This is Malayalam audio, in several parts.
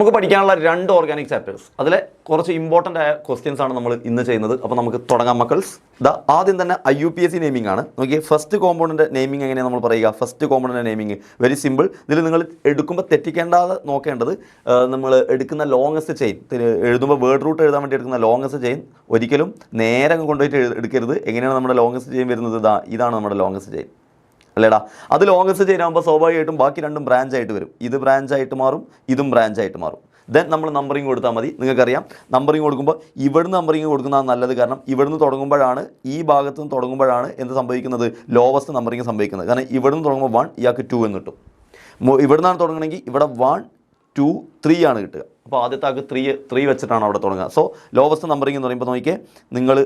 നമുക്ക് പഠിക്കാനുള്ള 2 ഓർഗാനിക് ചാപ്റ്റേഴ്സ്. അതിലെ കുറച്ച് ഇമ്പോർട്ടൻ്റ് ആയ ക്വസ്റ്റ്യൻസ് ആണ് നമ്മൾ ഇന്ന് ചെയ്യുന്നത്. അപ്പോൾ നമുക്ക് തുടങ്ങാം മക്കൾസ്. ആദ്യം തന്നെ IUPAC നെയിമിംഗ് ആണ്. നോക്കിയേ, ഫസ്റ്റ് കോമ്പൗണ്ടിൻ്റെ നെയിമിംഗ് എങ്ങനെയാണ് നമ്മൾ പറയുക? ഫസ്റ്റ് കോമ്പൗണ്ടിൻ്റെ നെയിമിംഗ് വെരി സിമ്പിൾ. ഇതിൽ നിങ്ങൾ എടുക്കുമ്പോൾ തെറ്റിക്കേണ്ടാതെ നോക്കേണ്ടത്, നമ്മൾ എടുക്കുന്ന ലോങ്ങസ്റ്റ് ചെയിൻ, എഴുതുമ്പോൾ വേർഡ് റൂട്ട് എഴുതാൻ വേണ്ടി എടുക്കുന്ന ലോങ്ങസ്റ്റ് ചെയിൻ ഒരിക്കലും നേരെ കൊണ്ടുപോയിട്ട് എടുക്കരുത്. എങ്ങനെയാണ് നമ്മുടെ ലോങ്ങസ്റ്റ് ചെയിൻ വരുന്നത്? ഇതാണ് നമ്മുടെ ലോങ്ങസ്റ്റ് ചെയിൻ അല്ലേടാ. അത് ലോങ്ങസ്റ്റ് ചെയിൻ ആകുമ്പോൾ സ്വാഭാവികമായിട്ടും ബാക്കി രണ്ടും ബ്രാഞ്ചായിട്ട് വരും. ഇത് ബ്രാഞ്ചായിട്ട് മാറും, ഇതും ബ്രാഞ്ചായിട്ട് മാറും. ദെൻ നമ്മൾ നമ്പറിങ് കൊടുത്താൽ മതി. നിങ്ങൾക്കറിയാം നമ്പറിങ് കൊടുക്കുമ്പോൾ ഇവിടുന്ന് നമ്പറിങ് കൊടുക്കുന്നതാണ് നല്ലത്. കാരണം ഇവിടുന്ന് തുടങ്ങുമ്പോഴാണ്, ഈ ഭാഗത്ത് നിന്ന് തുടങ്ങുമ്പോഴാണ് എന്ത് സംഭവിക്കുന്നത്? ലോവസ്റ്റ് നമ്പറിങ് സംഭവിക്കുന്നത്. കാരണം ഇവിടുന്ന് തുടങ്ങുമ്പോൾ 1, ഇയാൾക്ക് 2 എന്ന് കിട്ടും. ഇവിടുന്നാണ് തുടങ്ങണമെങ്കിൽ ഇവിടെ 1, 2, 3 ആണ് കിട്ടുക. അപ്പോൾ ആദ്യത്തെ ആൾക്ക് 3 വെച്ചിട്ടാണ് അവിടെ തുടങ്ങുക. സോ ലോവസ്റ്റ് നമ്പറിങ് എന്ന് പറയുമ്പോൾ നോക്കിയേ, നിങ്ങൾ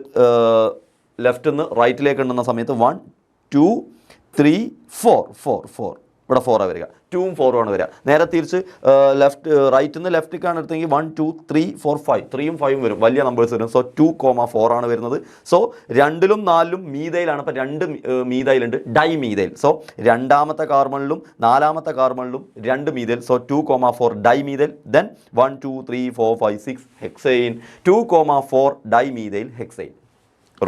ലെഫ്റ്റിൽ നിന്ന് റൈറ്റിലേക്ക് എണ്ണുന്ന സമയത്ത് 1, 2, 3, 4 ഇവിടെ 4 വരിക. 2ഉം 4ഉം ആണ് വരിക. നേരെ തിരിച്ച് റൈറ്റിൽ നിന്ന് ലെഫ്റ്റിലേക്കാണ് എടുത്തെങ്കിൽ 1, 2, 3, 4, 5 3ഉം 5ഉം വരും, വലിയ നമ്പേഴ്സ് വരും. സോ 2,4 ആണ് വരുന്നത്. സോ 2ലും 4ലും മീതയിലാണ്. അപ്പോൾ 2 മീതയിലുണ്ട്, ഡൈ മീതയിൽ. സോ രണ്ടാമത്തെ കാർബണിലും നാലാമത്തെ കാർബണിലും 2 methyl. So 2,4 dimethyl. Then 1, 2, 3, 4, 5, 6 hexane. 2,4 dimethyl hexane.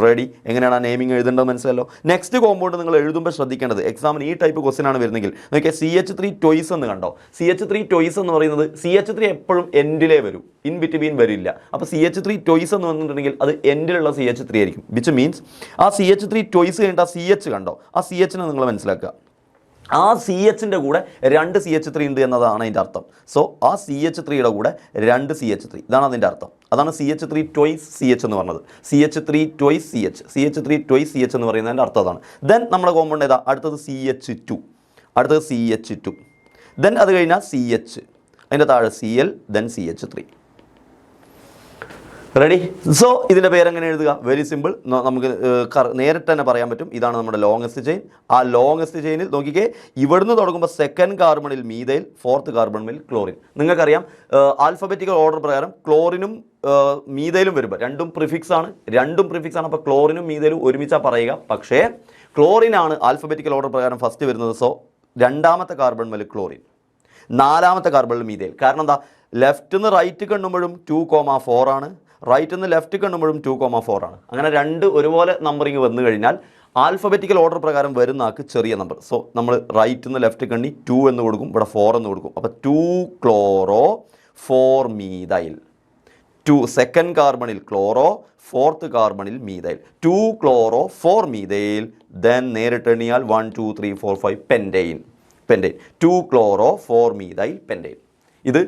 Ready? എങ്ങനെയാണ് ആ നെയിമിംഗ് എഴുതേണ്ടത് മനസ്സിലല്ലോ. നെക്സ്റ്റ് കോമ്പൗണ്ട് നിങ്ങൾ എഴുതുമ്പോൾ ശ്രദ്ധിക്കേണ്ടത്, എക്സാമിന് ഈ ടൈപ്പ് ക്വസ്റ്റ്യൻ ആണ് വരുന്നെങ്കിൽ നോക്കിയാൽ CH3 ടോയ്സ് എന്ന് കണ്ടോ. CH3 ടോയ്സ് എന്ന് പറയുന്നത് CH3 എപ്പോഴും എൻഡിലേ വരും, ഇൻ ബിറ്റ്വീൻ വരില്ല. അപ്പോൾ CH3 ടോയ്സ് എന്ന് വന്നിട്ടുണ്ടെങ്കിൽ അത് എൻഡിലുള്ള CH3 ആയിരിക്കും. വിച്ച് മീൻസ് ആ CH3 ടോയ്സ് കഴിഞ്ഞിട്ട് ആ CH കണ്ടോ, ആ CHനെ നിങ്ങൾ മനസ്സിലാക്കുക. ആ CHൻ്റെ കൂടെ 2 CH3 ഉണ്ട് എന്നതാണ് അതിൻ്റെ അർത്ഥം. സോ ആ CH3യുടെ കൂടെ 2 CH3, ഇതാണ് അതിൻ്റെ അർത്ഥം. അതാണ് CH3 ടോയ്സ് CH എന്ന് പറഞ്ഞത്. CH3 toys CH, CH3 toys CH എന്ന് പറയുന്നതിൻ്റെ അർത്ഥം അതാണ്. ദെൻ നമ്മുടെ കോമ്പൗണ്ട് ഏതാ? അടുത്തത് CH2, അടുത്തത് CH2. ദെൻ അത് കഴിഞ്ഞാൽ CH, അതിൻ്റെ താഴെ Cl, then CH3. Ready? So ഇതിൻ്റെ പേരെങ്ങനെ എഴുതുക? Very simple. നമുക്ക് നേരിട്ട് തന്നെ പറയാൻ പറ്റും, ഇതാണ് നമ്മുടെ ലോങ്ങസ്റ്റ് ചെയിൻ. ആ ലോങ്ങസ്റ്റ് ചെയിനിൽ നോക്കിക്കേ, ഇവിടുന്ന് തുടങ്ങുമ്പോൾ സെക്കൻഡ് കാർബണിൽ മീതയിൽ, ഫോർത്ത് കാർബണിൽ ക്ലോറിൻ. നിങ്ങൾക്കറിയാം ആൽഫബറ്റിക്കൽ ഓർഡർ പ്രകാരം ക്ലോറിനും മീതയിലും വരുമ്പോൾ രണ്ടും പ്രിഫിക്സ് ആണ്. അപ്പോൾ ക്ലോറിനും മീതയിലും ഒരുമിച്ചാണ് പറയുക. പക്ഷേ ക്ലോറിനാണ് ആൽഫബറ്റിക്കൽ ഓർഡർ പ്രകാരം ഫസ്റ്റ് വരുന്നത്. സോ രണ്ടാമത്തെ കാർബണിൽ ക്ലോറിൻ, നാലാമത്തെ കാർബണിൽ മീതയിൽ. കാരണം എന്താ? ലെഫ്റ്റ് നിന്ന് റൈറ്റ് കണ്ണുമ്പോഴും 2,4 ആണ്, റൈറ്റിൽ നിന്ന് ലെഫ്റ്റ് കണ്ണുമ്പോഴും 2,4 ആണ്. അങ്ങനെ 2 ഒരുപോലെ നമ്പറിങ് വന്നു കഴിഞ്ഞാൽ ആൽഫബറ്റിക്കൽ ഓർഡർ പ്രകാരം വരുന്ന ആൾക്ക് ചെറിയ നമ്പർ. സോ നമ്മൾ റൈറ്റിൽ നിന്ന് ലെഫ്റ്റ് കണ്ണി 2 എന്ന് കൊടുക്കും, ഇവിടെ 4 എന്ന് കൊടുക്കും. അപ്പോൾ 2 chloro 4 മീതൈൽ. 2 സെക്കൻഡ് കാർബണിൽ ക്ലോറോ, ഫോർത്ത് കാർബണിൽ മീതൈൽ. 2 chloro 4 methyl. ദെൻ നേരിട്ട് എണ്ണിയാൽ 1, 2, 3, 4, 5 പെൻറ്റെയിൻ. 2 chloro 4 methyl pentane. ഇത്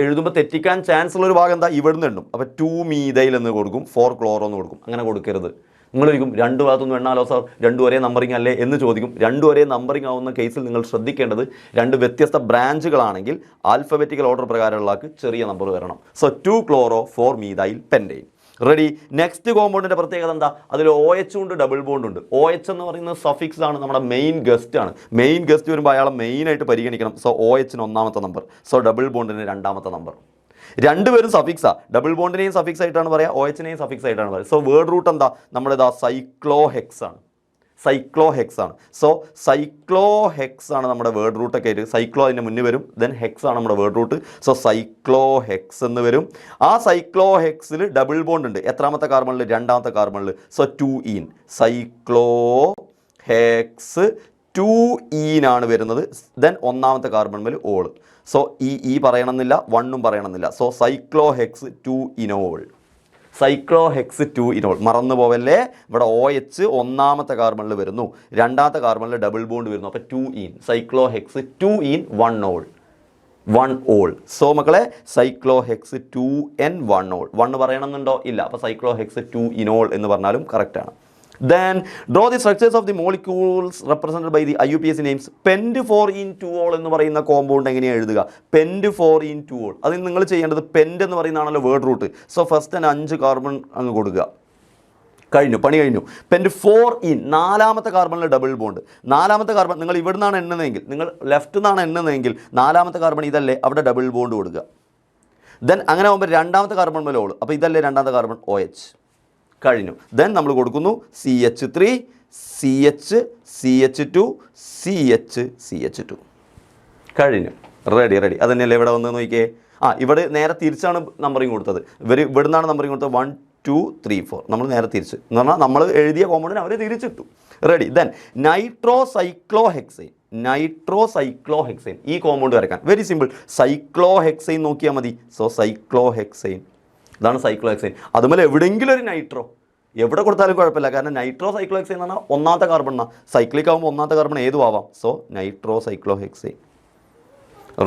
എഴുതുമ്പോൾ തെറ്റിക്കാൻ ചാൻസ് ഉള്ളൊരു ഭാഗം എന്താ? ഇവിടുന്ന് എണ്ണും. അപ്പോൾ 2 മീതൈൽ എന്ന് കൊടുക്കും, 4 chloro എന്ന് കൊടുക്കും. അങ്ങനെ കൊടുക്കരുത്. നിങ്ങൾ ചോദിക്കും 2 ഭാഗത്തൊന്നും എണ്ണാലോ സാർ, 2 ഒരേ നമ്പറിങ് അല്ലേ എന്ന് ചോദിക്കും. 2 ഒരേ നമ്പറിങ് ആവുന്ന കേസിൽ നിങ്ങൾ ശ്രദ്ധിക്കേണ്ടത്, 2 വ്യത്യസ്ത ബ്രാഞ്ചുകളാണെങ്കിൽ ആൽഫബറ്റിക്കൽ ഓർഡർ പ്രകാരമുള്ള ചെറിയ നമ്പർ വരണം. So 2 chloro 4 methyl pentane. Ready? Next കോമ്പൗണ്ടിൻ്റെ പ്രത്യേകത എന്താ? അതിൽ OH ഉണ്ട്, ഡബിൾ ബോണ്ട് ഉണ്ട്. OH എന്ന് പറയുന്നത് സഫിക്സ് ആണ്, നമ്മുടെ മെയിൻ ഗസ്റ്റ് ആണ്. മെയിൻ ഗസ്റ്റ് വരുമ്പോൾ അയാളെ മെയിനായിട്ട് പരിഗണിക്കണം. സോ OHന് 1ാമത്തെ നമ്പർ, സോ ഡബിൾ ബോണ്ടിന് 2ാമത്തെ നമ്പർ. രണ്ടുപേരും സഫിക്സാണ്. ഡബിൾ ബോണ്ടിനെയും സഫിക്സ് ആയിട്ടാണ് പറയുക, OHനെയും സഫിക്സ് ആയിട്ടാണ് പറയുക. സോ വേർഡ് റൂട്ട് എന്താ? നമ്മുടേതാ സൈക്ലോഹെക്സ് ആണ്. സോ സൈക്ലോഹെക്സ് ആണ് നമ്മുടെ വേർഡ് റൂട്ടൊക്കെ ആയിട്ട്. സൈക്ലോ അതിൻ്റെ മുന്നിൽ വരും, ദെൻ ഹെക്സ് ആണ് നമ്മുടെ വേർഡ് റൂട്ട്. സോ സൈക്ലോഹെക്സ് എന്ന് വരും. ആ സൈക്ലോഹെക്സിൽ ഡബിൾ ബോണ്ട് ഉണ്ട്. എത്രാമത്തെ കാർബണിൽ? 2ാമത്തെ കാർബണിൽ. സോ 2 ഈൻ. സൈക്ലോഹെക്സ് 2 ഈനാണ് വരുന്നത്. ദെൻ 1ാമത്തെ കാർബണിൽ ഓൾ. സോ ഈ പറയണമെന്നില്ല, 1ഉം പറയണമെന്നില്ല. സോ സൈക്ലോഹെക്സ് 2 ഇനോൾ. സൈക്ലോഹെക്സ് 2 ഇനോൾ. മറന്നു പോവല്ലേ, ഇവിടെ OH 1ാമത്തെ കാർബണിൽ വരുന്നു, 2ാമത്തെ കാർബണിൽ ഡബിൾ ബോണ്ട് വരുന്നു. അപ്പോൾ 2 ഈൻ. സൈക്ലോഹെക്സ് 2 ഈൻ 1 ഓൾ. സോ മക്കളെ, സൈക്ലോഹെക്സ് 2n 1 ഓൾ. 1 പറയണമെന്നുണ്ടോ? ഇല്ല. അപ്പോൾ സൈക്ലോഹെക്സ് 2 ഇനോൾ എന്ന് പറഞ്ഞാലും കറക്റ്റാണ്. Then draw the structures of the molecules represented by the IUPAC names. Pent4-ene-2-ol എന്ന് പറയുന്ന കോമ്പൗണ്ട് എങ്ങനെയാണ് എഴുതുക? Pent4-ene-2-ol. അതിന് നിങ്ങൾ ചെയ്യേണ്ടത് പെൻറ്റ് എന്ന് പറയുന്നതാണല്ലോ വേർഡ് റൂട്ട്. സോ ഫസ്റ്റ് തന്നെ 5 കാർബൺ അങ്ങ് കൊടുക്കുക. പണി കഴിഞ്ഞു. Pent4-ene 4ാമത്തെ കാർബണിൽ ഡബിൾ ബോണ്ട്. 4ാമത്തെ കാർബൺ നിങ്ങൾ ഇവിടെ നിന്നാണ് എണ്ണുന്നതെങ്കിൽ, നിങ്ങൾ ലെഫ്റ്റ് നിന്നാണ് എണ്ണുന്നതെങ്കിൽ 4ാമത്തെ കാർബൺ ഇതല്ലേ, അവിടെ ഡബിൾ ബോണ്ട് കൊടുക്കുക. ദെൻ അങ്ങനെ ആകുമ്പോൾ 2ാമത്തെ കാർബൺ മേലെ ഓൾ. അപ്പോൾ ഇതല്ലേ 2ാമത്തെ കാർബൺ, OH. കഴിഞ്ഞു. ദെൻ നമ്മൾ കൊടുക്കുന്നു CH3, CH, CH2, CH, CH2. കഴിഞ്ഞു. റെഡി. അത് തന്നെയല്ലേ ഇവിടെ വന്ന് നോക്കിയേ. ഇവിടെ നേരെ തിരിച്ചാണ് നമ്പറിങ് കൊടുത്തത്. ഇവിടുന്നാണ് നമ്പറിങ് കൊടുത്തത് 1 2 3 4. നമ്മൾ നേരെ തിരിച്ച് എന്ന് പറഞ്ഞാൽ നമ്മൾ എഴുതിയ കോമ്പൗണ്ടിന് അവർ തിരിച്ചിട്ടു. റെഡി. ദെൻ നൈട്രോസൈക്ലോഹെക്സൈൻ. നൈട്രോസൈക്ലോഹെക്സൈൻ ഈ കോമ്പൗണ്ട് വരയ്ക്കാൻ വെരി സിമ്പിൾ. സൈക്ലോഹെക്സൈൻ നോക്കിയാൽ മതി. സോ സൈക്ലോഹെക്സൈൻ, ഇതാണ് സൈക്ലോഹെക്സൈൻ. അതുപോലെ എവിടെയെങ്കിലും ഒരു നൈട്രോ എവിടെ കൊടുത്താലും കുഴപ്പമില്ല. കാരണം നൈട്രോ സൈക്ലോഹെക്സൈൻ എന്ന് പറഞ്ഞാൽ ഒന്നാമത്തെ കാർബൺ എന്നാണ്. സൈക്ലിക് ആകുമ്പോൾ ഒന്നാമത്തെ കാർബൺ ഏതും ആവാം. So nitro cyclohexane.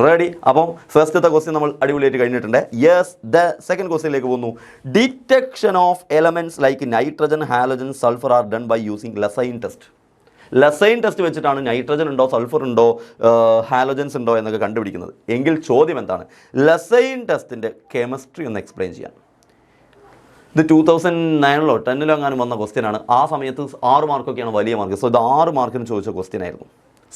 റെഡി. അപ്പം ഫസ്റ്റത്തെ ക്വസ്റ്റ്യൻ നമ്മൾ അടിപൊളിയായിട്ട് കഴിഞ്ഞിട്ടുണ്ട്. യെസ്. ദ സെക്കൻഡ് ക്വസ്റ്റ്യനിലേക്ക് പോകുന്നു. Detection of elements like nitrogen, halogen, sulphur are done by using Lassaigne test. Lassaigne test വെച്ചിട്ടാണ് നൈട്രജൻ ഉണ്ടോ, സൾഫർ ഉണ്ടോ, ഹാലോജൻസ് ഉണ്ടോ എന്നൊക്കെ കണ്ടുപിടിക്കുന്നത്. എങ്കിൽ ചോദ്യം എന്താണ്? ലസൈൻ ടെസ്റ്റിൻ്റെ കെമിസ്ട്രി ഒന്ന് എക്സ്പ്ലെയിൻ ചെയ്യാൻ. ഇത് 2009 10 എങ്ങാനും വന്ന ക്വസ്റ്റ്യനാണ്. ആ സമയത്ത് 6 മാർക്കൊക്കെയാണ് വലിയ മാർക്ക്. സോ ഇത് 6 മാർക്കിന് ചോദിച്ച ക്വസ്റ്റ്യൻ ആയിരുന്നു.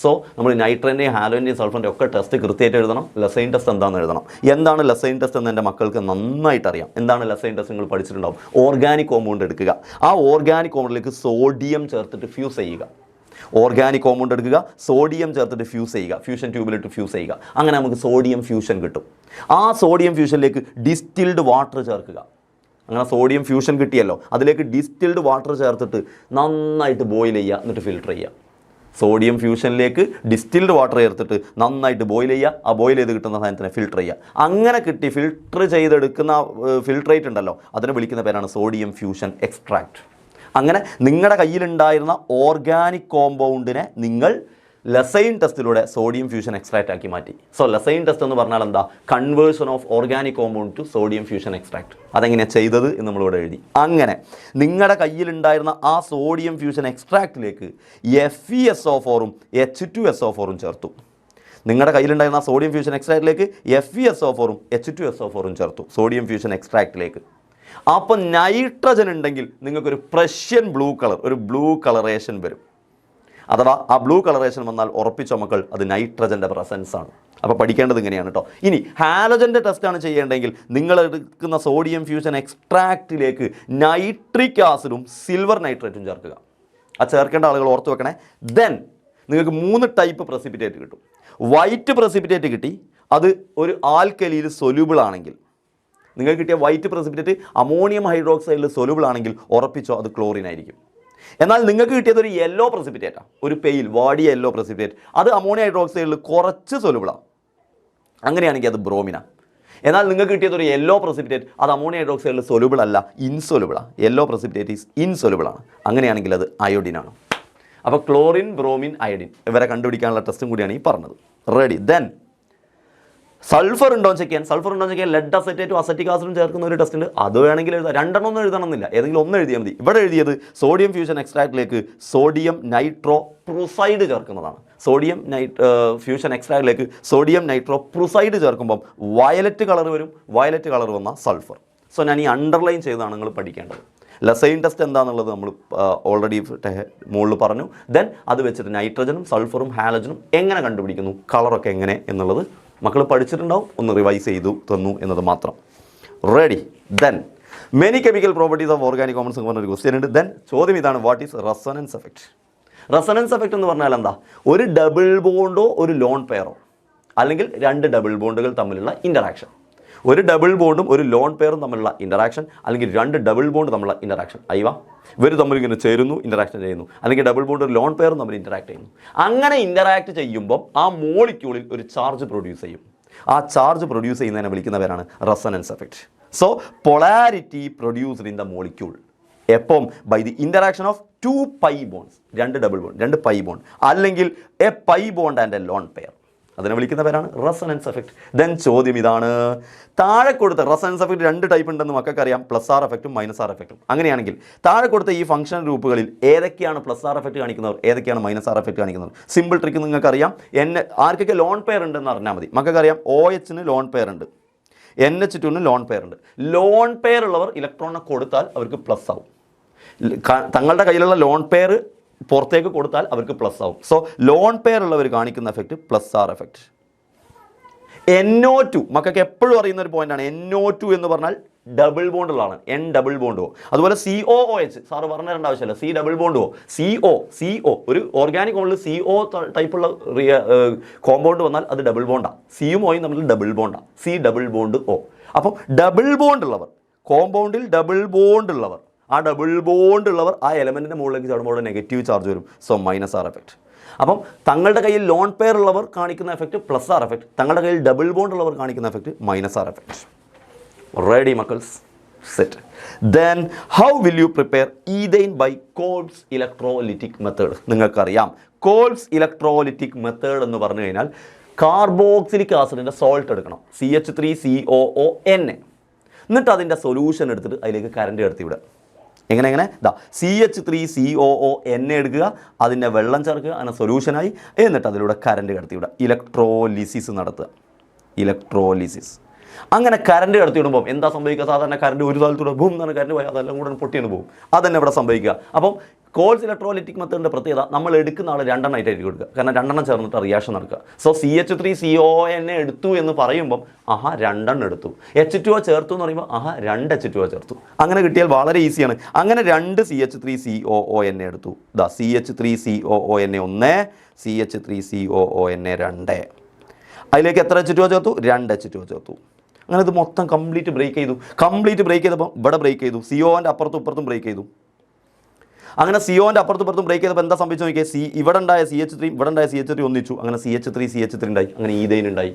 സോ നമ്മൾ നൈട്രജൻ്റെയും ഹാലോജൻ്റെയും സൾഫറിൻ്റെയും ഒക്കെ ടെസ്റ്റ് കൃത്യമായിട്ട് എഴുതണം. ലസൈൻ ടെസ്റ്റ് എന്താണെന്ന് എഴുതണം. എന്താണ് ലസൈൻ ടെസ്റ്റ് എന്ന് എൻ്റെ മക്കൾക്ക് നന്നായിട്ട് അറിയാം. എന്താണ് ലസൈൻ ടെസ്റ്റ് നിങ്ങൾ പഠിച്ചിട്ടുണ്ടാവും. ഓർഗാനിക് കോമ്പൗണ്ട് എടുക്കുക, ആ ഓർഗാനിക് കോമ്പൗണ്ടിലേക്ക് സോഡിയം ചേർത്തിട്ട് ഫ്യൂസ് ചെയ്യുക. ഓർഗാനിക് കോമ്പൗണ്ട് എടുക്കുക, സോഡിയം ചേർത്തിട്ട് ഫ്യൂസ് ചെയ്യുക, ഫ്യൂഷൻ ട്യൂബിലിട്ട് ഫ്യൂസ് ചെയ്യുക. അങ്ങനെ നമുക്ക് സോഡിയം ഫ്യൂഷൻ കിട്ടും. ആ സോഡിയം ഫ്യൂഷനിലേക്ക് ഡിസ്റ്റിൽഡ് വാട്ടർ ചേർക്കുക. അങ്ങനെ സോഡിയം ഫ്യൂഷൻ കിട്ടിയല്ലോ, അതിലേക്ക് ഡിസ്റ്റിൽഡ് വാട്ടർ ചേർത്തിട്ട് നന്നായിട്ട് ബോയിൽ ചെയ്യുക, എന്നിട്ട് ഫിൽട്ടർ ചെയ്യുക. സോഡിയം ഫ്യൂഷനിലേക്ക് ഡിസ്റ്റിൽഡ് വാട്ടർ ചേർത്തിട്ട് നന്നായിട്ട് ബോയിൽ ചെയ്യുക. ആ ബോയിൽ ചെയ്ത് കിട്ടുന്ന സാധനത്തിനെ ഫിൽട്ടർ ചെയ്യുക. അങ്ങനെ കിട്ടി ഫിൽട്ടർ ചെയ്തെടുക്കുന്ന ഫിൽട്രേറ്റ് ഉണ്ടല്ലോ, അതിനെ വിളിക്കുന്ന പേരാണ് സോഡിയം ഫ്യൂഷൻ എക്സ്ട്രാക്ട്. അങ്ങനെ നിങ്ങളുടെ കയ്യിലുണ്ടായിരുന്ന ഓർഗാനിക് കോമ്പൗണ്ടിനെ നിങ്ങൾ ലസൈൻ ടെസ്റ്റിലൂടെ സോഡിയം ഫ്യൂഷൻ എക്സ്ട്രാക്റ്റ് ആക്കി മാറ്റി. സോ ലസൈൻ ടെസ്റ്റ് എന്ന് പറഞ്ഞാൽ എന്താ? Conversion of organic compound to sodium fusion extract. അതെങ്ങനെയാണ് ചെയ്തത് എന്ന് നമ്മളിവിടെ എഴുതി. അങ്ങനെ നിങ്ങളുടെ കയ്യിലുണ്ടായിരുന്ന ആ സോഡിയം ഫ്യൂഷൻ എക്സ്ട്രാക്റ്റിലേക്ക് FeSO4ഉം H2SO4ഉം ചേർത്തു. നിങ്ങളുടെ കയ്യിലുണ്ടായിരുന്ന സോഡിയം ഫ്യൂഷൻ എക്സ്ട്രാക്റ്റിലേക്ക് FeSO4ഉം H2SO4ഉം ചേർത്തു സോഡിയം ഫ്യൂഷൻ എക്സ്ട്രാക്റ്റിലേക്ക്. അപ്പോൾ നൈട്രജൻ ഉണ്ടെങ്കിൽ നിങ്ങൾക്കൊരു പ്രഷ്യൻ ബ്ലൂ കളർ, ഒരു ബ്ലൂ കളറേഷൻ വരും. അഥവാ ആ ബ്ലൂ കളറേഷൻ വന്നാൽ ഉറപ്പിച്ച മക്കൾ അത് നൈട്രജൻ്റെ പ്രസൻസ് ആണ്. അപ്പോൾ പഠിക്കേണ്ടത് ഇങ്ങനെയാണ് കേട്ടോ. ഇനി ഹാലോജൻ്റെ ടെസ്റ്റാണ് ചെയ്യേണ്ടതെങ്കിൽ നിങ്ങൾ എടുക്കുന്ന സോഡിയം ഫ്യൂഷൻ എക്സ്ട്രാക്റ്റിലേക്ക് നൈട്രിക് ആസിഡും സിൽവർ നൈട്രേറ്റും ചേർക്കുക. ആ ചേർക്കേണ്ട ആളുകൾ ഓർത്ത് വെക്കണേ. ദെൻ നിങ്ങൾക്ക് 3 ടൈപ്പ് പ്രസിപ്പിറ്റേറ്റ് കിട്ടും. വൈറ്റ് പ്രസിപ്പിറ്റേറ്റ് കിട്ടി, അത് ഒരു ആൽക്കലിയിൽ സൊല്യൂബിൾ ആണെങ്കിൽ. നിങ്ങൾക്ക് കിട്ടിയ വൈറ്റ് പ്രസിപ്പിറ്റേറ്റ് അമോണിയം ഹൈഡ്രോക്സൈഡിൽ സൊല്യൂബിൾ ആണെങ്കിൽ ഉറപ്പിച്ചോ അത് ക്ലോറിൻ ആയിരിക്കും. എന്നാൽ നിങ്ങൾക്ക് കിട്ടിയത് ഒരു യെല്ലോ പ്രസിപ്പിറ്റേറ്റാണ്, ഒരു പെയിൽ വാടിയ യെല്ലോ പ്രസിപ്പിറ്റേറ്റ്, അത് അമോണിയം ഹൈഡ്രോക്സൈഡിൽ കുറച്ച് സൊല്യൂബിളാണ്. അങ്ങനെയാണെങ്കിൽ അത് ബ്രോമിനാണ്. എന്നാൽ നിങ്ങൾക്ക് കിട്ടിയത് ഒരു യെല്ലോ പ്രസിപ്പിറ്റേറ്റ്, അത് അമോണിയം ഹൈഡ്രോക്സൈഡിൽ സൊല്യൂബിൾ അല്ല, ഇൻസൊല്യൂബിളാണ്. യെല്ലോ പ്രസിപ്പിറ്റേറ്റ് ഈസ് ഇൻസൊല്യൂബിളാണ്. അങ്ങനെയാണെങ്കിൽ അത് അയോഡിനാണ്. അപ്പോൾ ക്ലോറിൻ, ബ്രോമിൻ, അയോഡിൻ ഇവരെ കണ്ടുപിടിക്കാനുള്ള ടെസ്റ്റും കൂടിയാണ് ഈ പറഞ്ഞത്. റെഡി. ദെൻ സൾഫർ ഉണ്ടോ ചെക്ക് ചെയ്യാൻ. സൾഫർ ഉണ്ടോ ചെക്ക് ചെയ്യാൻ ലെഡ് അസറ്റേറ്റും അസറ്റിക് ആസിഡും ചേർക്കുന്ന ഒരു ടെസ്റ്റ് ഉണ്ട്. അത് വേണമെങ്കിൽ എഴുതാം. 2 ഒന്നും എഴുതണമെന്നില്ല, ഏതെങ്കിലും ഒന്ന് എഴുതിയാൽ മതി. ഇവിടെ എഴുതിയത് സോഡിയം ഫ്യൂഷൻ എക്സ്ട്രാക്റ്റിലേക്ക് സോഡിയം നൈട്രോ പ്രൊസൈഡ് ചേർക്കുന്നതാണ്. സോഡിയം ഫ്യൂഷൻ എക്സ്ട്രാക്റ്റിലേക്ക് സോഡിയം നൈട്രോ പ്രൊസൈഡ് ചേർക്കുമ്പം വയലറ്റ് കളർ വരും. വയലറ്റ് കളർ വന്ന സൾഫർ. സോ ഞാൻ ഈ അണ്ടർലൈൻ ചെയ്താണ് നിങ്ങൾ പഠിക്കേണ്ടത്. ലസൈൻ ടെസ്റ്റ് എന്താണെന്നുള്ളത് നമ്മൾ ഓൾറെഡി മുകളിൽ പറഞ്ഞു. ദെൻ അത് വെച്ചിട്ട് നൈട്രജനും സൾഫറും ഹാലജനും എങ്ങനെ കണ്ടുപിടിക്കുന്നു, കളറൊക്കെ എങ്ങനെ എന്നുള്ളത് മക്കൾ പഠിച്ചിട്ടുണ്ടാവും. ഒന്ന് റിവൈസ് ചെയ്തു തന്നു എന്നത് മാത്രം. Ready. Then many chemical properties of organic compounds എന്ന് പറഞ്ഞൊരു ക്വസ്റ്റ്യൻ ഉണ്ട്. ദെൻ ചോദ്യം ഇതാണ്, what is resonance effect? Resonance effect എന്ന് പറഞ്ഞാൽ എന്താ? ഒരു ഡബിൾ ബോണ്ടോ ഒരു ലോൺ പെയറോ അല്ലെങ്കിൽ 2 ഡബിൾ ബോണ്ടുകൾ തമ്മിലുള്ള ഇൻ്ററാക്ഷൻ. ഒരു ഡബിൾ ബോണ്ടും ഒരു ലോൺ പെയറും തമ്മിലുള്ള ഇൻ്ററാക്ഷൻ, അല്ലെങ്കിൽ 2 ഡബിൾ ബോണ്ട് തമ്മിലുള്ള ഇൻ്ററാക്ഷൻ. ഇവർ തമ്മിൽ ഇങ്ങനെ ചേരുന്നു, ഇൻ്ററാക്ഷൻ ചെയ്യുന്നു. അല്ലെങ്കിൽ ഡബിൾ ബോണ്ട് ഒരു ലോൺ പെയറും തമ്മിൽ ഇൻ്ററാക്ട് ചെയ്യുന്നു. അങ്ങനെ ഇൻ്ററാക്ട് ചെയ്യുമ്പോൾ ആ മോളിക്യൂളിൽ ഒരു ചാർജ് പ്രൊഡ്യൂസ് ചെയ്യും. ആ ചാർജ് പ്രൊഡ്യൂസ് ചെയ്യുന്നതിനെ വിളിക്കുന്ന പേരാണ് resonance effect. So polarity produced in the molecule എപ്പം by the interaction of 2 pi bonds, 2 double bond, 2 pi bond, അല്ലെങ്കിൽ a pi bond and a lone pair. അതിനെ വിളിക്കുന്ന പേരാണ് റെസൊണൻസ് എഫക്റ്റ്. ദെൻ ചോദ്യം ഇതാണ്, താഴെ കൊടുത്ത റെസൊണൻസ് എഫക്റ്റ് 2 ടൈപ്പ് ഉണ്ടെന്ന് മക്കൾക്കറിയാം, +R എഫക്റ്റും -R എഫക്റ്റും. അങ്ങനെയാണെങ്കിൽ താഴെ കൊടുത്ത ഈ ഫംഗ്ഷൻ ഗ്രൂപ്പുകളിൽ ഏതൊക്കെയാണ് +R എഫക്റ്റ് കാണിക്കുന്നവർ, ഏതൊക്കെയാണ് -R എഫക്റ്റ് കാണിക്കുന്നവർ? സിമ്പിൾ ട്രിക്ക് നിങ്ങൾക്കറിയാം. ആർക്കൊക്കെ ലോൺ പെയർ ഉണ്ടെന്ന് അറിഞ്ഞാൽ മതി. മക്കൾക്കറിയാം OHന് ലോൺ പെയർ ഉണ്ട്, NH2ന് ലോൺ പെയർ ഉണ്ട്. ലോൺ പെയർ ഉള്ളവർ ഇലക്ട്രോണിനെ കൊടുത്താൽ അവർക്ക് പ്ലസ് ആവും. തങ്ങളുടെ കയ്യിലുള്ള ലോൺ പെയർ പുറത്തേക്ക് കൊടുത്താൽ അവർക്ക് പ്ലസ് ആവും. സോ ലോൺ പെയർ ഉള്ളവർ കാണിക്കുന്ന എഫക്റ്റ് +R എഫക്റ്റ്. NO2 മക്കൾക്ക് എപ്പോഴും അറിയുന്ന ഒരു പോയിന്റാണ്. NO2 എന്ന് പറഞ്ഞാൽ ഡബിൾ ബോണ്ട് ഉള്ളതാണ്, എൻ ഡബിൾ ബോണ്ട് ഓ. അതുപോലെ COOH സാറ് പറഞ്ഞു തരേണ്ട ആവശ്യമില്ല, C double bond O. CO ഒരു ഓർഗാനിക് കോമ്പൗണ്ടിൽ CO ടൈപ്പുള്ള കോമ്പൗണ്ട് വന്നാൽ അത് ഡബിൾ ബോണ്ടാണ്. സിയും ഓയും തമ്മിൽ ഡബിൾ ബോണ്ടാണ്, സി ഡബിൾ ബോണ്ട് ഓ. അപ്പം ഡബിൾ ബോണ്ട് ഉള്ളവർ, കോമ്പൗണ്ടിൽ ഡബിൾ ബോണ്ട് ഉള്ളവർ, ആ ഡബിൾ ബോണ്ട് ഉള്ളവർ ആ എലമെൻറ്റിൻ്റെ മുകളിലേക്ക് ചാടുമ്പോൾ അവിടെ നെഗറ്റീവ് ചാർജ് വരും. So -R effect. അപ്പം തങ്ങളുടെ കയ്യിൽ ലോൺ പെയർ ഉള്ളവർ കാണിക്കുന്ന എഫക്റ്റ് +R എഫക്റ്റ്, തങ്ങളുടെ കയ്യിൽ ഡബിൾ ബോണ്ട് ഉള്ളവർ കാണിക്കുന്ന എഫക്റ്റ് -R എഫക്റ്റ്. റെഡി മക്കൾസ്? Set. Then how will you prepare ethane by Kolbe's electrolytic method? നിങ്ങൾക്കറിയാം കോൾബ്സ് ഇലക്ട്രോലിറ്റിക് മെത്തേഡ് എന്ന് പറഞ്ഞു കഴിഞ്ഞാൽ കാർബോക്സിലിക് ആസിഡിൻ്റെ സോൾട്ട് എടുക്കണം, CH3COONA, എന്നിട്ട് അതിൻ്റെ സൊല്യൂഷൻ എടുത്തിട്ട് അതിലേക്ക് കറണ്ട് കടത്തി വിടുക. എങ്ങനെ CH3COONA എടുക്കുക, അതിൻ്റെ വെള്ളം ചേർക്കുക, അതിനെ സൊല്യൂഷനായി, എന്നിട്ട് അതിലൂടെ കറണ്ട് കടത്തി വിടുക, ഇലക്ട്രോലിസിസ് നടത്തുക. ഇലക്ട്രോലിസിസ്. അങ്ങനെ കറണ്ട് കടത്തി വിടുമ്പോൾ എന്താ സംഭവിക്കുക? സാധാരണ കറണ്ട് ഒരു സ്ഥലത്തൂടെ ബൂം എന്നാണ് കറണ്ട് പോയി അതെല്ലാം കൂടെ പൊട്ടിയാണ് പോകും, അതന്നെ ഇവിടെ സംഭവിക്കുക. അപ്പം കോൾസ് ഇലക്ട്രോലിറ്റിക് മെത്തേഡിൻ്റെ പ്രത്യേകത, നമ്മൾ എടുക്കുന്ന ആൾ രണ്ടെണ്ണമായിട്ടായിരിക്കും എടുക്കുക, കാരണം രണ്ടെണ്ണം ചേർന്നിട്ട് റിയാക്ഷൻ നടക്കുക. സോ CH3COONA എടുത്തു എന്ന് പറയുമ്പം രണ്ടെണ്ണം എടുത്തു, H2O ചേർത്തു എന്ന് പറയുമ്പോൾ 2 H2O ചേർത്തു. അങ്ങനെ കിട്ടിയാൽ വളരെ ഈസിയാണ്. അങ്ങനെ 2 CH3COONA എടുത്തു. CH3COONA 1, CH3COONA 2. അതിലേക്ക് എത്ര H2O ചേർത്തു? 2 H2O ചേർത്തു. അങ്ങനെ ഇത് മൊത്തം കംപ്ലീറ്റ് ബ്രേക്ക് ചെയ്തു. ബ്രേക്ക് ചെയ്തപ്പോൾ ഇവിടെ ബ്രേക്ക് ചെയ്തു, CO-ൻ്റെ അപ്പുറത്തും ഇപ്പുറത്തും ബ്രേക്ക് ചെയ്തു. അങ്ങനെ CO-ൻ്റെ അപ്പുറത്തും ഇപ്പുറത്തും ബ്രേക്ക് ചെയ്തപ്പോൾ എന്താ സംഭവിച്ചു നോക്കിയാൽ, ഇവിടെ ഉണ്ടായ CH3 ഇവിടെ ഉണ്ടായ CH3 ഒന്നിച്ചു, അങ്ങനെ CH3 ഉണ്ടായി, അങ്ങനെ ഈഥെയ്ൻ ഉണ്ടായി.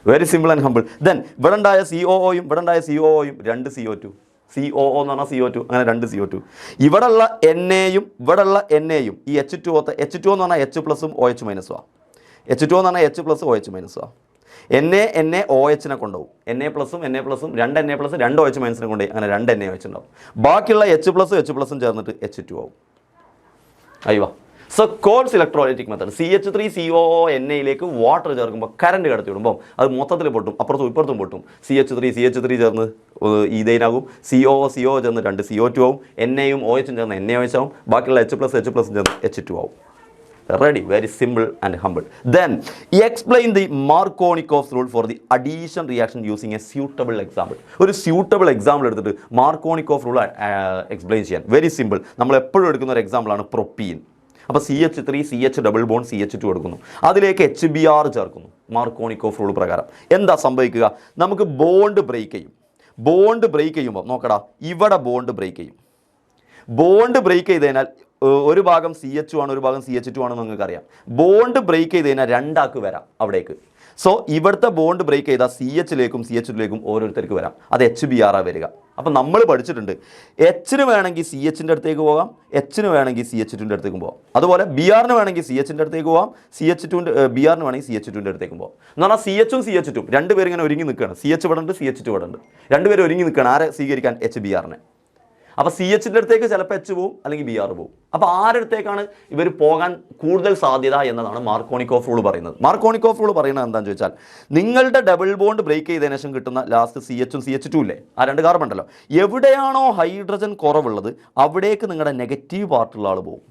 Very simple and humble. Then ഇവിടെ ഉണ്ടായ COOയും ഇവിടെ ഉണ്ടായ COOയും 2 CO2, COO എന്ന് പറഞ്ഞാൽ CO2, അങ്ങനെ 2 CO2. ഇവിടെയുള്ള NAയും ഇവിടെയുള്ള NAയും ഈ H2O എന്ന് പറഞ്ഞാൽ H+ഉം OH- ആ. H2O എന്ന് പറഞ്ഞാൽ H+, OH- ആ. NaOH കൊണ്ടുപോകും, Na+, Na+, 2 Na+, 2 OH- കൊണ്ടുപോയി, അങ്ങനെ 2 NaOH ഉണ്ടാവും. ബാക്കിയുള്ള H+, H+ഉം ചേർന്നിട്ട് H2 ആവും. അയ്യോ. സോ കോൾസ് ഇലക്ട്രോലൈറ്റിക് മെത്തേഡ്, CH3COONAയിലേക്ക് വാട്ടർ ചേർക്കുമ്പോൾ കറണ്ട് കടത്തി വിടുമ്പോൾ അത് മൊത്തത്തിൽ പൊട്ടും, അപ്പുറത്തും ഇപ്പുറത്തും പൊട്ടും. CH3 ചേർന്ന് ഈഥെയ്നാകും, CO ചേർന്ന് 2 CO2 ആവും, NAയും OHും ചേർന്ന് NaOH ആവും, ബാക്കിയുള്ള H+, H+ഉം ചേർന്ന് H2 ആവും. Ready? Very simple and humble. Then explain the Markovnikov's rule for the addition reaction using a suitable example. ഒരു suitable example എടുത്തിട്ട് Markovnikov rule explain ചെയ്യാൻ. Very simple. നമ്മൾ എപ്പോഴും എടുക്കുന്ന ഒരു എക്സാമ്പിൾ ആണ് പ്രൊപ്പീൻ. അപ്പോൾ CH3 CH double bond CH2 എടുക്കുന്നു, അതിലേക്ക് HBr ചേർക്കുന്നു. Markovnikov rule പ്രകാരം എന്താ സംഭവിക്കുക? നമുക്ക് ബോണ്ട് ബ്രേക്ക് ചെയ്യും. ബോണ്ട് ബ്രേക്ക് ചെയ്യുമ്പോൾ നോക്കടാ, ഇവിടെ ബോണ്ട് ബ്രേക്ക് ചെയ്യും. ബോണ്ട് ബ്രേക്ക് ചെയ്ത് കഴിഞ്ഞാൽ ഒരു ഭാഗം CH2 ആണ്, ഒരു ഭാഗം CH2 ആണെന്ന് നിങ്ങൾക്കറിയാം. ബോണ്ട് ബ്രേക്ക് ചെയ്ത് കഴിഞ്ഞാൽ 2 ആൾക്ക് വരാം അവിടേക്ക്. സോ ഇവിടുത്തെ ബോണ്ട് ബ്രേക്ക് ചെയ്താൽ CH-ലേക്കും CH2-ലേക്കും ഓരോരുത്തർക്ക് വരാം, അത് HBr വരിക. അപ്പം നമ്മൾ പഠിച്ചിട്ടുണ്ട്, H-ന് വേണമെങ്കിൽ CH-ൻ്റെ അടുത്തേക്ക് പോകാം, H-ന് വേണമെങ്കിൽ CH2-ൻ്റെ അടുത്തേക്കും പോകാം. അതുപോലെ BR-ന് വേണമെങ്കിൽ CH-ൻ്റെ അടുത്തേക്ക് പോകാം, BR-ന് വേണമെങ്കിൽ CH2-ൻ്റെ അടുത്തേക്കും പോകാം. എന്ന് പറഞ്ഞാൽ CH-ഉം CH2 രണ്ടുപേരും ഇങ്ങനെ ഒരുങ്ങി നിൽക്കുകയാണ്. CH ഇവിടെ ഉണ്ട്, CH2 ഇവിടെ ഉണ്ട്, രണ്ടുപേരും ഒരുങ്ങി നിൽക്കുകയാണ് ആരെ സ്വീകരിക്കാൻ? HBr-നെ. അപ്പോൾ CH-ൻ്റെ അടുത്തേക്ക് ചിലപ്പോൾ H പോവും, അല്ലെങ്കിൽ BR പോവും. അപ്പോൾ ആരടുത്തേക്കാണ് ഇവർ പോകാൻ കൂടുതൽ സാധ്യത എന്നതാണ് മാർക്കോണിക്കോഫ് റൂൾ പറയുന്നത്. മാർക്കോണിക്കോഫ് റൂൾ പറയുന്നത് എന്താണെന്ന് ചോദിച്ചാൽ, നിങ്ങളുടെ ഡബിൾ ബോണ്ട് ബ്രേക്ക് ചെയ്തതിനു ശേഷം കിട്ടുന്ന ലാസ്റ്റ് CH-ഉം CH2 ഇല്ലേ, ആ 2 കാർബൺ ഉണ്ടല്ലോ, എവിടെയാണോ ഹൈഡ്രജൻ കുറവുള്ളത് അവിടേക്ക് നിങ്ങളുടെ നെഗറ്റീവ് പാർട്ടുള്ള ആൾ പോകും.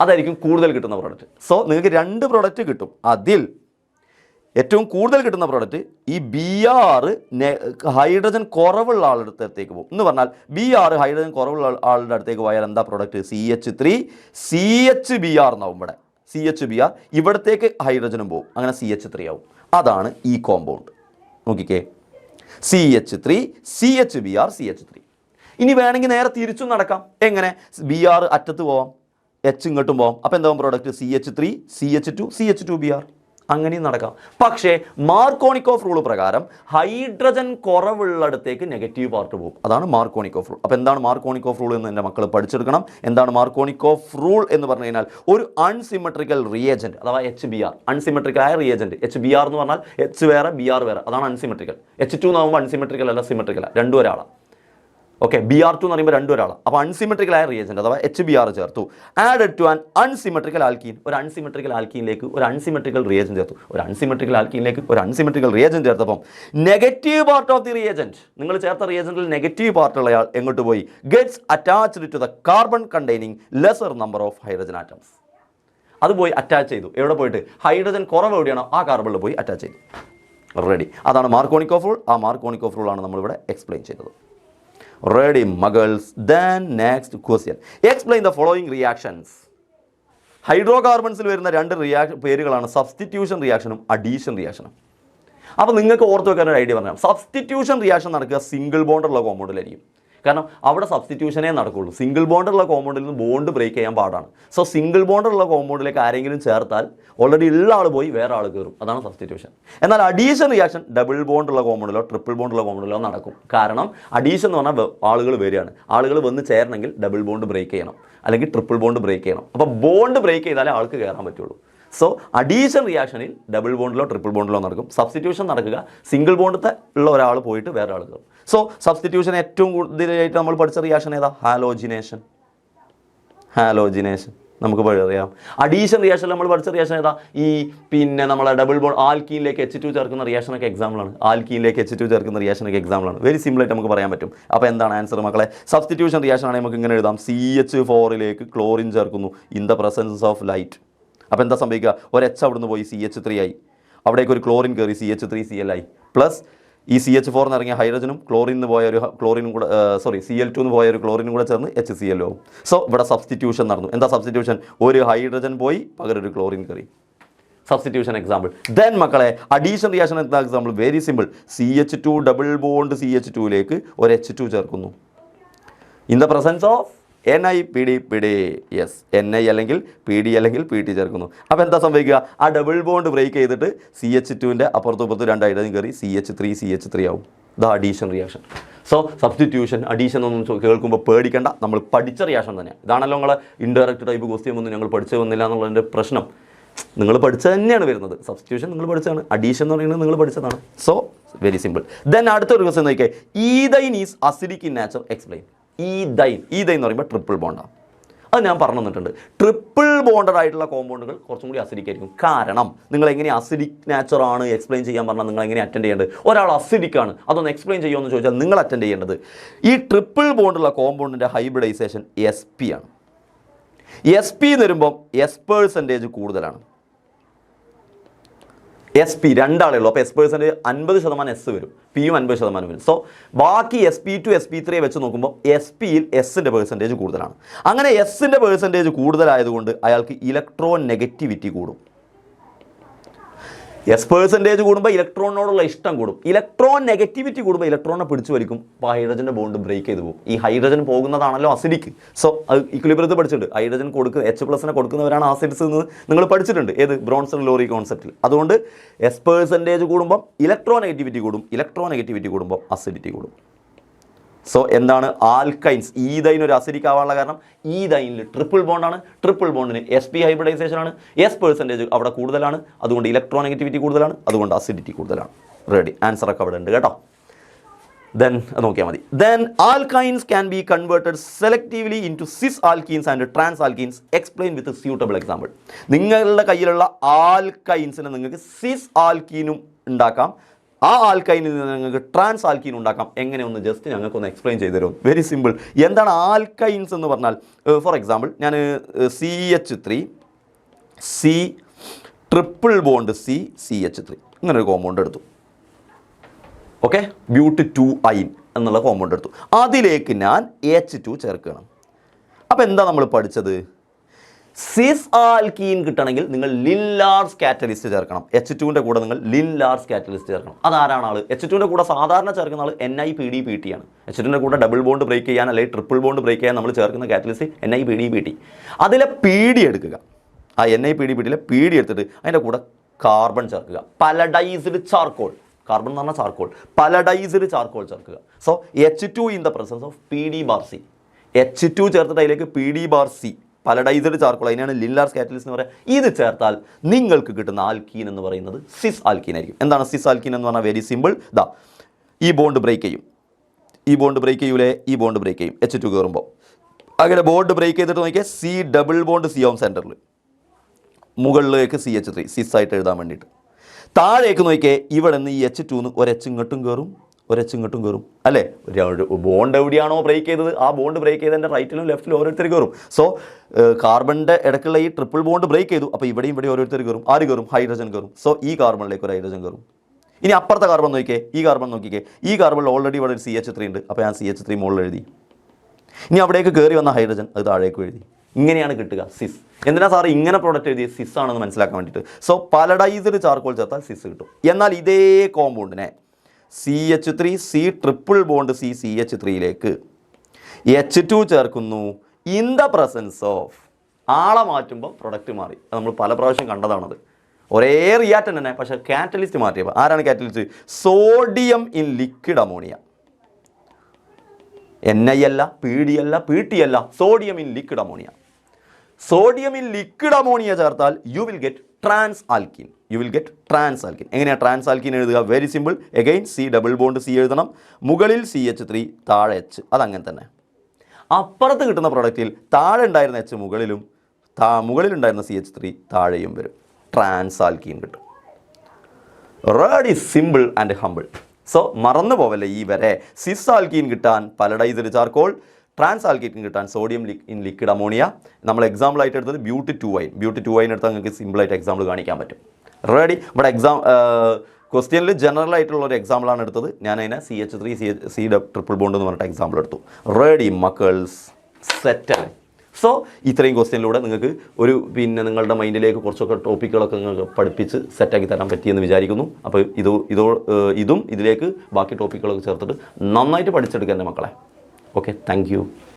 അതായിരിക്കും കൂടുതൽ കിട്ടുന്ന പ്രോഡക്റ്റ്. സോ നിങ്ങൾക്ക് 2 പ്രോഡക്റ്റ് കിട്ടും. അതിൽ ഏറ്റവും കൂടുതൽ കിട്ടുന്ന പ്രോഡക്റ്റ് ഈ BR ഹൈഡ്രജൻ കുറവുള്ള ആളുടെ അടുത്തേക്ക് പോകും. എന്ന് പറഞ്ഞാൽ BR ഹൈഡ്രജൻ കുറവുള്ള ആളുടെ അടുത്തേക്ക് പോയാൽ എന്താ പ്രോഡക്റ്റ്? CH3 CHBr എന്നാവും. ഇവിടെ CHBr, ഇവിടത്തേക്ക് ഹൈഡ്രജനും പോകും, അങ്ങനെ CH3 ആവും. അതാണ് ഈ കോമ്പൗണ്ട്. നോക്കിക്കേ, CH3 CHBr CH3. ഇനി വേണമെങ്കിൽ നേരെ തിരിച്ചും നടക്കാം. എങ്ങനെ? BR അറ്റത്ത് പോവാം, H ഇങ്ങോട്ടും പോവാം. അപ്പോൾ എന്താവും പ്രോഡക്റ്റ്? CH3 CH2 CH2BR. അങ്ങനെയും നടക്കാം. പക്ഷേ മാർക്കോണിക്കോഫ് റൂൾ പ്രകാരം ഹൈഡ്രജൻ കുറവുള്ളിടത്തേക്ക് നെഗറ്റീവ് പാർട്ട് പോകും. അതാണ് മാർക്കോണിക്കോഫ് റൂൾ. അപ്പോൾ എന്താണ് മാർക്കോണിക്കോഫ് റൂൾ എന്ന് എൻ്റെ മക്കൾ പഠിച്ചെടുക്കണം. എന്താണ് മാർക്കോണിക്കോഫ് റൂൾ എന്ന് പറഞ്ഞു കഴിഞ്ഞാൽ, ഒരു അൺസിമെട്രിക്കൽ റിയേജൻറ്റ് അഥവാ HBr, അൺസിമെട്രിക്കലായ റിയേജൻറ്റ്. HBr എന്ന് പറഞ്ഞാൽ H വേറെ BR വേറെ, അതാണ് അൺസിമെട്രിക്കൽ. H2 എന്നാകുമ്പോൾ അൺസിമെട്രിക്കൽ അല്ല, സിമെട്രിക്കല, രണ്ടും ഒരാളാണ്. ഓക്കെ, BR2 എന്ന് പറയുമ്പോൾ 2 ഒരാളാണ്. അപ്പോൾ അൺസിമെട്രിക്കലായ റിയേജൻറ്റ് അഥവാ HBr ചേർത്തു. Added to an unsymmetrical alkene, ഒരു അൺസിമെട്രിക്കൽ ആൽക്കീനിലേക്ക് ഒരു അൺസിമെട്രിക്കൽ റിയേജൻറ്റ് ചേർത്തു. ഒരു അൺസിമെട്രിക്കൽ ആൽക്കീനിലേക്ക് ഒരു അൺസിമെട്രിക്കൽ റിയേജൻറ്റ് ചേർത്തപ്പം negative part of the reagent, നിങ്ങൾ ചേർത്ത റിയേജൻറ്റിൽ നെഗറ്റീവ് പാർട്ടുള്ള ആൾ എങ്ങോട്ട് പോയി? Gets attached to the carbon containing lesser number of hydrogen atoms. അത് പോയി അറ്റാച്ച് ചെയ്തു. എവിടെ പോയിട്ട്? ഹൈഡ്രജൻ കുറവ് എവിടെയാണോ ആ കാർബണിൽ പോയി അറ്റാച്ച് ചെയ്തു. റെഡി. അതാണ് മാർക്കോണിക്കോഫ് റൂൾ. ആ മാർക്കോണിക്കോഫ് റൂളാണ് നമ്മളിവിടെ എക്സ്പ്ലെയിൻ ചെയ്തത്. റെഡി മഗൾസ്. Then next question, explain the following reactions. ഹൈഡ്രോ കാർബൺസിൽ വരുന്ന രണ്ട് പേരുകളാണ് സബ്സ്റ്റിറ്റ്യൂഷൻ റിയാക്ഷനും അഡീഷൻ റിയാക്ഷനും. അപ്പോൾ നിങ്ങൾക്ക് ഓർത്ത് വെക്കാൻ ഒരു ഐഡിയ പറഞ്ഞാൽ, സബ്സ്റ്റിറ്റ്യൂഷൻ റിയാക്ഷൻ നടക്കുക സിംഗിൾ ബോണ്ടുള്ള കോമ്പൗണ്ടിലായിരിക്കും. കാരണം അവിടെ സബ്സ്റ്റിറ്റ്യൂഷനേ നടക്കുകയുള്ളൂ. സിംഗിൾ ബോണ്ടുള്ള കോമ്പൗണ്ടിൽ നിന്ന് ബോണ്ട് ബ്രേക്ക് ചെയ്യാൻ പാടാണ്. സോ സിംഗിൾ ബോണ്ടുള്ള കോമ്പൗണ്ടിലേക്ക് ആരെങ്കിലും ചേർത്താൽ ഓൾറെഡി ഉള്ള ആൾ പോയി വേറെ ആൾ കയറും. അതാണ് സബ്സ്റ്റിറ്റ്യൂഷൻ. എന്നാൽ അഡീഷൻ റിയാക്ഷൻ ഡബിൾ ബോണ്ടുള്ള കോമ്പൗണ്ടിലോ ട്രിപ്പിൾ ബോണ്ടുള്ള കോമ്പൗണ്ടിലോ നടക്കും. കാരണം അഡീഷൻ എന്ന് പറഞ്ഞാൽ ആളുകൾ വരികയാണ്. ആളുകൾ വന്ന് ചേരണമെങ്കിൽ ഡബിൾ ബോണ്ട് ബ്രേക്ക് ചെയ്യണം, അല്ലെങ്കിൽ ട്രിപ്പിൾ ബോണ്ട് ബ്രേക്ക് ചെയ്യണം. അപ്പോൾ ബോണ്ട് ബ്രേക്ക് ചെയ്താലേ ആൾക്ക് കയറാൻ പറ്റുള്ളൂ. സോ അഡീഷൻ റിയാക്ഷനിൽ ഡബിൾ ബോണ്ടിലോ ട്രിപ്പിൾ ബോണ്ടിലോ നടക്കും. സബ്സ്റ്റിറ്റ്യൂഷൻ നടക്കുക സിംഗിൾ ബോണ്ടത്തെ ഉള്ള ഒരാൾ പോയിട്ട് വേറെ ആൾ കയറും. സോ സബ്സ്റ്റിറ്റ്യൂഷൻ ഏറ്റവും കൂടുതലായിട്ട് നമ്മൾ പഠിച്ച റിയാക്ഷൻ ഏതാ? ഹാലോജിനേഷൻ. നമുക്ക് അറിയാം. അഡീഷൻ റിയാക്ഷൻ നമ്മൾ പഠിച്ച റിയാക്ഷൻ ഏതാ? നമ്മളെ ഡബിൾ ബോണ്ട് ആൽക്കീനിലേക്ക് H2 ചേർക്കുന്ന റിയാക്ഷനൊക്കെ എക്സാമ്പിളാണ്. ആൽക്കീനിലേക്ക് H2 ചേർക്കുന്ന റിയാക്ഷനൊക്കെ എക്സാമ്പിളാണ്. വെരി സിമ്പിളായിട്ട് നമുക്ക് പറയാൻ പറ്റും. അപ്പോൾ എന്താണ് ആൻസർ മക്കളെ? സബ്സ്റ്റിറ്റ്യൂഷൻ റിയാക്ഷൻ ആണെങ്കിൽ നമുക്ക് ഇങ്ങനെ എഴുതാം, CH4ലേക്ക് ക്ലോറിൻ ചേർക്കുന്നു in the presence of light. അപ്പോൾ എന്താ സംഭവിക്കുക? ഒരു H അവിടുന്ന് പോയി CH3 ആയി, അവിടേക്ക് ഒരു ക്ലോറിൻ കയറി CH3Cl ആയി, പ്ലസ് ഈ CH4 എന്ന് ഇറങ്ങിയ ഹൈഡ്രജനും ക്ലോറിന് പോയ ഒരു ക്ലോറിനും കൂടെ Cl2 എന്ന് പോയ ഒരു ക്ലോറിനും കൂടെ ചേർന്ന് HCl ആവും. സോ ഇവിടെ സബ്സ്റ്റിറ്റ്യൂഷൻ നടന്നു. എന്താ സബ്സ്റ്റിറ്റ്യൂഷൻ? ഒരു ഹൈഡ്രജൻ പോയി പകരം ഒരു ക്ലോറിൻ കയറി. Substitution example. ദെൻ മക്കളെ അഡീഷൻ റിയാക്ഷൻ എന്താ example? Very simple. CH2 double bond CH2ലേക്ക് ഒരു H2 ചേർക്കുന്നു in the presence of NiPd. Yes, Ni അല്ലെങ്കിൽ PD അല്ലെങ്കിൽ PT ചേർക്കുന്നു. അപ്പോൾ എന്താ സംഭവിക്കുക? ആ ഡബിൾ ബോണ്ട് ബ്രേക്ക് ചെയ്തിട്ട് CH2ൻ്റെ അപ്പുറത്തും രണ്ട് ഹൈഡ്രജൻ കയറി CH3 ആവും. The addition reaction. So substitution addition ഒന്നും കേൾക്കുമ്പോൾ പേടിക്കേണ്ട, നമ്മൾ പഠിച്ച റിയാക്ഷൻ തന്നെയാണ്. ഇതാണല്ലോ നിങ്ങളെ ഇൻഡയറക്റ്റ് ടൈപ്പ് ക്വസ്റ്റ്യൻ ഒന്നും ഞങ്ങൾ പഠിച്ചു വന്നില്ല എന്നുള്ളതിൻ്റെ പ്രശ്നം. നിങ്ങൾ പഠിച്ചത് തന്നെയാണ് വരുന്നത്. സബ്സ്റ്റിറ്റ്യൂഷൻ നിങ്ങൾ പഠിച്ചതാണ്, അഡീഷൻ എന്ന് പറയുന്നത് നിങ്ങൾ പഠിച്ചതാണ്. So very simple. ദെൻ അടുത്തൊരു ക്വസ്റ്റ്യൻ നോക്കിയാൽ, ethyne is acidic in nature, explain. Ethyne എന്ന് പറയുമ്പോൾ ട്രിപ്പിൾ ബോണ്ടാണ്. അത് ഞാൻ പറഞ്ഞു തന്നിട്ടുണ്ട്. ട്രിപ്പിൾ ബോണ്ടഡ് ആയിട്ടുള്ള കോമ്പൗണ്ടുകൾ കുറച്ചും കൂടി അസിഡിക് ആയിരിക്കും. കാരണം നിങ്ങൾ എങ്ങനെ അസിഡിക് നാച്ചറാണ് എക്സ്പ്ലെയിൻ ചെയ്യാൻ പറഞ്ഞാൽ നിങ്ങൾ എങ്ങനെ അറ്റൻഡ് ചെയ്യേണ്ടത്? ഒരാൾ അസിഡിക് ആണ്, അതൊന്ന് എക്സ്പ്ലെയിൻ ചെയ്യുമെന്ന് ചോദിച്ചാൽ നിങ്ങൾ അറ്റൻഡ് ചെയ്യേണ്ടത് ഈ ട്രിപ്പിൾ ബോണ്ടുള്ള കോമ്പൗണ്ടിൻ്റെ ഹൈബ്രിഡൈസേഷൻ SP ആണ്. SP എന്ന് വരുമ്പോൾ S% കൂടുതലാണ്. SP രണ്ടാളേ ഉള്ളൂ. അപ്പോൾ S% 50% S വരും, Pയും 50% വരും. സോ ബാക്കി SP2 SP3 വെച്ച് നോക്കുമ്പോൾ SPയിൽ Sൻ്റെ പെർസെൻറ്റേജ് കൂടുതലാണ്. അങ്ങനെ Sൻ്റെ പെർസെൻറ്റേജ് കൂടുതലായതുകൊണ്ട് അയാൾക്ക് ഇലക്ട്രോൺ നെഗറ്റിവിറ്റി കൂടും. S% കൂടുമ്പോൾ ഇലക്ട്രോണിനോടുള്ള ഇഷ്ടം കൂടും. ഇലക്ട്രോൺ നെഗറ്റിവിറ്റി കൂടുമ്പോൾ ഇലക്ട്രോണിനെ പിടിച്ചു വലിക്കും. അപ്പോൾ ഹൈഡ്രജൻ്റെ ബോണ്ട് ബ്രേക്ക് ചെയ്ത് പോകും. ഈ ഹൈഡ്രജൻ പോകുന്നതാണല്ലോ അസിഡിക്. സോ അത് ഇക്വിലിബ്രിയത്തിൽ പഠിച്ചിട്ടുണ്ട്. ഹൈഡ്രജൻ H+നെ കൊടുക്കുന്നവരാണ് ആസിഡ്സ് എന്ന് നിങ്ങൾ പഠിച്ചിട്ടുണ്ട്. ഏത്? ബ്രോൺസൺ ലോറി കോൺസെപ്റ്റിൽ. അതുകൊണ്ട് S% കൂടുമ്പോൾ ഇലക്ട്രോൺ നെഗറ്റിവിറ്റി കൂടും. ഇലക്ട്രോൺ നെഗറ്റിവിറ്റി കൂടുമ്പോൾ അസിഡിറ്റി കൂടും. സോ എന്താണ്? ആൽക്കൈൻസ്. ഈഥൈൻ ഒരു അസിഡിക് ആവാനുള്ള കാരണം ഈഥൈനിൽ ട്രിപ്പിൾ ബോണ്ടാണ്. ട്രിപ്പിൾ ബോണ്ടിന് SP ഹൈബ്രിഡൈസേഷൻ ആണ്. S% അവിടെ കൂടുതലാണ്, അതുകൊണ്ട് ഇലക്ട്രോൺ നെഗറ്റിവിറ്റി കൂടുതലാണ്, അതുകൊണ്ട് അസിഡിറ്റി കൂടുതലാണ്. റെഡി. ആൻസറൊക്കെ അവിടെ ഉണ്ട് കേട്ടോ. ദെൻ നോക്കിയാൽ മതി. Then alkynes can be converted selectively into cis alkenes and trans alkenes, explain with suitable example. നിങ്ങളുടെ കയ്യിലുള്ള ആൽക്കൈൻസിനെ നിങ്ങൾക്ക് സിസ് ആൽക്കീനും ഉണ്ടാക്കാം, ആ ആൽക്കൈനിൽ നിന്ന് നിങ്ങൾക്ക് ട്രാൻസ് ആൽക്കീൻ ഉണ്ടാക്കാം. എങ്ങനെയൊന്ന് ജസ്റ്റ് ഞങ്ങൾക്കൊന്ന് എക്സ്പ്ലെയിൻ ചെയ്തു തരും. Very simple. എന്താണ് ആൽക്കൈൻസ് എന്ന് പറഞ്ഞാൽ? ഫോർ എക്സാമ്പിൾ ഞാൻ CH3 C triple bond CH3 ഇങ്ങനൊരു കോമ്പൗണ്ട് എടുത്തു. ഓക്കെ, But2ine എന്നുള്ള കോമ്പൗണ്ട് എടുത്തു. അതിലേക്ക് ഞാൻ H2 ചേർക്കണം. അപ്പോൾ എന്താ നമ്മൾ പഠിച്ചത്? സിസ് ആൽക്കീൻ കിട്ടണമെങ്കിൽ നിങ്ങൾ ലിൻലാർസ് കാറ്റലിസ്റ്റ് ചേർക്കണം. H2ൻ്റെ കൂടെ നിങ്ങൾ ലിൻലാർസ് കാറ്റലിസ്റ്റ് ചേർക്കണം. അതാരാണ് ആൾ? H2ൻ്റെ കൂടെ സാധാരണ ചേർക്കുന്ന ആൾ NiPd/Pt ആണ്. H2ൻ്റെ കൂടെ ഡബിൾ ബോണ്ട് ബ്രേക്ക് ചെയ്യാൻ അല്ലെങ്കിൽ ട്രിപ്പിൾ ബോണ്ട് ബ്രേക്ക് ചെയ്യാൻ നമ്മൾ ചേർക്കുന്ന കാറ്റലിസ്റ്റ് NiPd/Pt. അതിലെ PD എടുക്കുക. ആ NiPd/Ptയിലെ PD എടുത്തിട്ട് അതിൻ്റെ കൂടെ കാർബൺ ചേർക്കുക. പലഡൈസ്ഡ് ചാർക്കോൾ. കാർബൺ എന്ന് പറഞ്ഞാൽ ചാർക്കോൾ. പലഡൈസ്ഡ് ചാർക്കോൾ ചേർക്കുക. So H2 in the presence of Pd/C. H2 ചേർത്തിട്ട് അതിലേക്ക് Pd/C പലഡൈസ്ഡ് ചാർക്കോൾ, അതിനാണ് ലിൻലാർസ് കാറ്റലിസ്റ്റ് എന്ന് പറയുക. ഇത് ചേർത്താൽ നിങ്ങൾക്ക് കിട്ടുന്ന ആൽക്കീൻ എന്ന് പറയുന്നത് സിസ് ആൽക്കീൻ ആയിരിക്കും. എന്താണ് സിസ് ആൽക്കീൻ എന്ന് പറഞ്ഞാൽ? Very simple. ഈ ബോണ്ട് ബ്രേക്ക് ചെയ്യും. ഈ ബോണ്ട് ബ്രേക്ക് ചെയ്യൂലേ? ഈ ബോണ്ട് ബ്രേക്ക് ചെയ്യും H2 കയറുമ്പോൾ. അങ്ങനെ ബോണ്ട് ബ്രേക്ക് ചെയ്തിട്ട് നോക്കിയാൽ C ഡബിൾ ബോണ്ട് C ആവും സെൻറ്ററിൽ. മുകളിലേക്ക് CH3 സിസ് ആയിട്ട് എഴുതാൻ വേണ്ടിയിട്ട്. താഴേക്ക് നോക്കിയാൽ ഇവിടെ നിന്ന് ഈ H2 ഒരു H ഇങ്ങോട്ടും കയറും, ഒരു H ഇങ്ങോട്ടും കയറും അല്ലേ? ബോണ്ട് എവിടെയാണോ ബ്രേക്ക് ചെയ്തത് ആ ബോണ്ട് ബ്രേക്ക് ചെയ്തതിൻ്റെ റൈറ്റിലും ലെഫ്റ്റിലും ഓരോരുത്തർ കയറും. സോ കാർബണിൻ്റെ ഇടയ്ക്കുള്ള ഈ ട്രിപ്പിൾ ബോണ്ട് ബ്രേക്ക് ചെയ്തു. അപ്പോൾ ഇവിടെയും ഇവിടെ ഓരോരുത്തർ കയറും. ആര് കയറും? ഹൈഡ്രജൻ കയറും. സോ ഈ കാർബണിലേക്ക് ഒരു ഹൈഡ്രജൻ കയറും. ഇനി അപ്പുറത്തെ കാർബൺ നോക്കിക്കേ, ഈ കാർബൺ നോക്കിക്കേ, ഈ കാർബണിൽ ഓൾറെഡി ഇവിടെ ഒരു CH3 ഉണ്ട്. അപ്പോൾ ഞാൻ CH3 മുകളിൽ എഴുതി. ഇനി അവിടേക്ക് കയറി വന്ന ഹൈഡ്രജൻ അത് താഴേക്ക് എഴുതി. ഇങ്ങനെയാണ് കിട്ടുക സിസ്. എന്തിനാ സാറ് ഇങ്ങനെ പ്രോഡക്റ്റ് എഴുതി? സിസ് ആണെന്ന് മനസ്സിലാക്കാൻ വേണ്ടിയിട്ട്. സോ പലഡൈസ്ഡ് ചാർക്കോൾ ചേർത്താൽ സിസ് കിട്ടും. എന്നാൽ ഇതേ കോമ്പൗണ്ടിനെ CH3 ട്രിപ്പിൾ ബോണ്ട് CH3യിലേക്ക് H2 ചേർക്കുന്നു ഇൻ ദ പ്രസൻസ് ഓഫ്, ആളെ മാറ്റുമ്പോൾ പ്രൊഡക്റ്റ് മാറി. അത് നമ്മൾ പല പ്രാവശ്യം കണ്ടതാണത്. ഒരേ റിയാക്റ്റൻ്റ് തന്നെ, പക്ഷേ കാറ്റലിസ്റ്റ് മാറ്റിയപ്പോൾ. ആരാണ് catalyst? Sodium in liquid ammonia. NI അല്ല, PD അല്ല, PT അല്ല, sodium in liquid ammonia. Sodium in liquid ammonia ചേർത്താൽ you will get trans alkene. എങ്ങനെയാണ് ട്രാൻസ് ആൽക്കീൻ എഴുതുക? Very simple. Again double bond C എഴുതണം, മുകളിൽ CH3, താഴെ H. അതങ്ങനെ തന്നെ. അപ്പുറത്ത് കിട്ടുന്ന പ്രൊഡക്റ്റിൽ താഴെ ഉണ്ടായിരുന്ന H മുകളിലും മുകളിലുണ്ടായിരുന്ന CH3 താഴെയും വരും. ട്രാൻസ് ആൽക്കീൻ കിട്ടും. Ready, simple and humble. So മറന്നു പോവല്ലേ ഈ വരെ. സിസ് ആൽക്കീൻ കിട്ടാൻ പലഡൈസ്ഡ് ചാർക്കോൾ, ട്രാൻസ് ആൽക്കീൻ കിട്ടാൻ സോഡിയം ഇൻ ലിക്വിഡ് അമോണിയ. നമ്മൾ എക്സാമ്പിൾ ആയിട്ട് എടുത്തത് ബ്യൂട്ടി-2 എടുത്താൽ നിങ്ങൾക്ക് സിമ്പിളായിട്ട് എക്സാമ്പിൾ കാണിക്കാൻ പറ്റും. റെഡി. ഇവിടെ ക്വസ്റ്റ്യനിൽ ജനറൽ ആയിട്ടുള്ള ഒരു എക്സാമ്പിളാണ് എടുത്തത്. ഞാൻ അതിനെ CH3 ട്രിപ്പിൾ ബോണ്ട് എന്ന് പറഞ്ഞിട്ട് എക്സാമ്പിൾ എടുത്തു. റെഡി മക്കൾസ്, സെറ്റാണ്. സോ ഇത്രയും ക്വസ്റ്റ്യനിലൂടെ നിങ്ങൾക്ക് ഒരു നിങ്ങളുടെ മൈൻഡിലേക്ക് കുറച്ചൊക്കെ ടോപ്പിക്കുകളൊക്കെ നിങ്ങൾക്ക് പഠിപ്പിച്ച് സെറ്റാക്കി തരാൻ പറ്റിയെന്ന് വിചാരിക്കുന്നു. അപ്പോൾ ഇതും ഇതിലേക്ക് ബാക്കി ടോപ്പിക്കുകളൊക്കെ ചേർത്തിട്ട് നന്നായിട്ട് പഠിച്ചെടുക്കുക എൻ്റെ മക്കളെ. Okay, thank you.